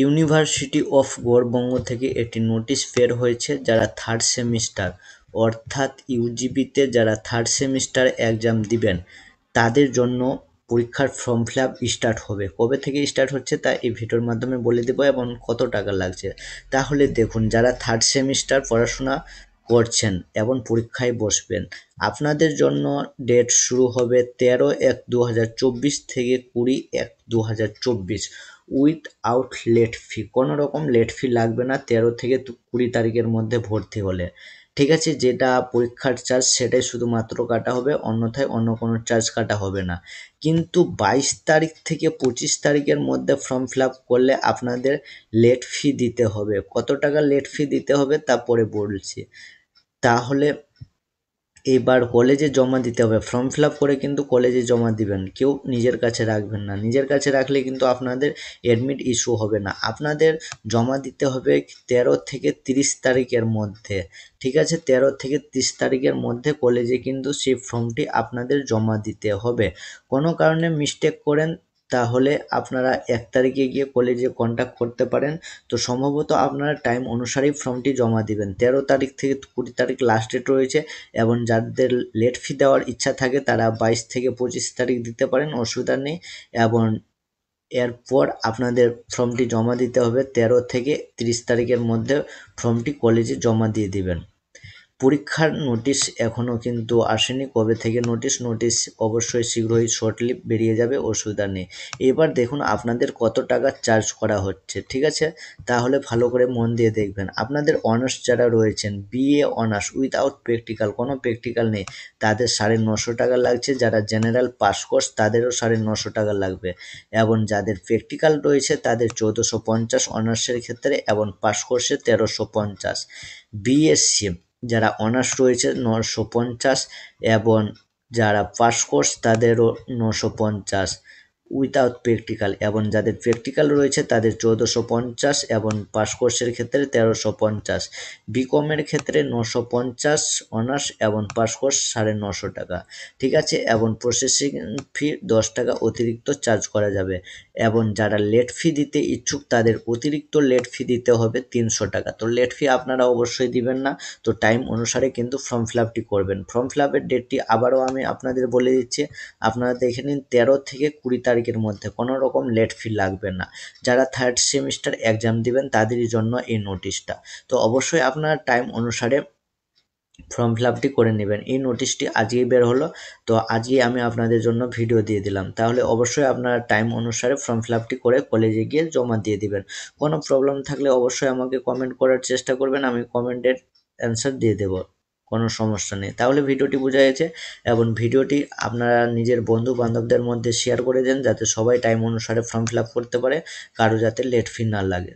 University of Gourbanga থেকে একটি notice বের হয়েছে, যারা থার্ড সেমিস্টার অর্থাৎ ইউজিবিতে যারা থার্ড সেমিস্টার এক্সাম দিবেন তাদের জন্য পরীক্ষার ফর্ম ফিল আপ স্টার্ট হবে। কবে থেকে স্টার্ট হচ্ছে তা এই ভিডিওর মাধ্যমে বলে দেবো এবং কত টাকা লাগছে। তাহলে দেখুন, যারা থার্ড সেমিস্টার পড়াশোনা করছেন এবং পরীক্ষায় বসবেন, আপনাদের জন্য ডেট শুরু হবে 13/1/2024 থেকে 20/1/2024 উইথআউট লেট ফি। কোনো রকম লেট ফি লাগবে না 13 থেকে 20 তারিখের মধ্যে ভর্তি হলে। ঠিক আছে, যেটা পরীক্ষার চার্জ সেটাই শুধুমাত্র কাটা হবে, অন্যথায় অন্য কোনো চার্জ কাটা হবে না। কিন্তু 22 তারিখ থেকে 25 তারিখের মধ্যে ফর্ম ফিল আপ করলে আপনাদের লেট ফি দিতে হবে। কত টাকা লেট ফি দিতে হবে তা পরে বলছি। তাহলে এবার কলেজে জমা দিতে হবে, ফর্ম ফিল আপ করে কিন্তু কলেজে জমা দিবেন, কেউ নিজের কাছে রাখবেন না। নিজের কাছে রাখলে কিন্তু আপনাদের অ্যাডমিট ইস্যু হবে না। আপনাদের জমা দিতে হবে 13 থেকে 30 তারিখের মধ্যে। ঠিক আছে, 13 থেকে 30 তারিখের মধ্যে কলেজে কিন্তু সেই ফর্মটি আপনাদের জমা দিতে হবে। কোনো কারণে মিস্টেক করেন তাহলে আপনারা 1 তারিখে গিয়ে কলেজে কন্ট্যাক্ট করতে পারেন। তো সম্ভবত আপনারা টাইম অনুসারেই ফর্মটি জমা দিবেন। 13 তারিখ থেকে 20 তারিখ লাস্ট ডেট রয়েছে, এবং যাদের লেট ফি দেওয়ার ইচ্ছা থাকে তারা 22 থেকে 25 তারিখ দিতে পারেন, অসুবিধা নেই। এবং এরপর আপনাদের ফর্মটি জমা দিতে হবে 13 থেকে 30 তারিখের মধ্যে। ফর্মটি কলেজে জমা দিয়ে দিবেন। পরীক্ষার নোটিশ এখনও কিন্তু আসেনি, কবে থেকে নোটিশ অবশ্যই শীঘ্রই শর্টলি বেরিয়ে যাবে, অসুবিধা নেই। এবার দেখুন আপনাদের কত টাকা চার্জ করা হচ্ছে। ঠিক আছে, তাহলে ভালো করে মন দিয়ে দেখবেন। আপনাদের অনার্স যারা রয়েছেন, বিএ অনার্স উইথআউট প্র্যাকটিক্যাল, কোনো প্র্যাকটিক্যাল নেই, তাদের 950 টাকা লাগছে। যারা জেনারেল পাস কোর্স তাদেরও 950 টাকা লাগবে, এবং যাদের প্র্যাকটিক্যাল রয়েছে তাদের 1450 অনার্সের ক্ষেত্রে, এবং পাস কোর্সে 1350। বিএসসি যারা অনার্স রয়েছে 950, এবং যারা পাস কোর্স তাদেরও 950 উইথআউট প্র্যাকটিক্যাল, এবং যাদের প্র্যাকটিক্যাল রয়েছে তাদের 1450, এবং পাস কোর্সের ক্ষেত্রে 1350। বিকমের ক্ষেত্রে 950 অনার্স এবং পাস কোর্স 950 টাকা। ঠিক আছে, এবং প্রসেসিং ফি 10 টাকা অতিরিক্ত চার্জ করা যাবে, এবং যারা লেট ফি দিতে ইচ্ছুক তাদের অতিরিক্ত লেট ফি দিতে হবে 300 টাকা। তো লেট ফি আপনারা অবশ্যই দিবেন না। তো টাইম অনুসারে কিন্তু ফর্ম ফিল আপটি করবেন। ফর্ম ফিল আপের ডেটটি আবারও আমি আপনাদের বলে দিচ্ছি, আপনারা দেখে নিন 13 থেকে 20 তারিখের মধ্যে। কোনো রকম লেট ফি লাগবে না। যারা থার্ড সেমিস্টার এক্সাম দিবেন তাদেরই জন্য এই নোটিশটা। তো অবশ্যই আপনারা টাইম অনুসারে ফর্ম ফিল আপটি করে নেবেন। এই নোটিশটি আজকেই বের হলো, তো আজকেই আমি আপনাদের জন্য ভিডিও দিয়ে দিলাম। তাহলে অবশ্যই আপনারা টাইম অনুসারে ফর্ম ফিল আপটি করে কলেজে গিয়ে জমা দিয়ে দিবেন। কোনো প্রবলেম থাকলে অবশ্যই আমাকে কমেন্ট করার চেষ্টা করবেন, আমি কমেন্টের অ্যান্সার দিয়ে দেব, কোনো সমস্যা নেই। তাহলে ভিডিওটি বোঝা গেছে, এবং ভিডিওটি আপনারা নিজের বন্ধু বান্ধবদের মধ্যে শেয়ার করে দেন, যাতে সবাই টাইম অনুসারে ফর্ম ফিল আপ করতে পারে, কারো যাতে লেট ফি না লাগে।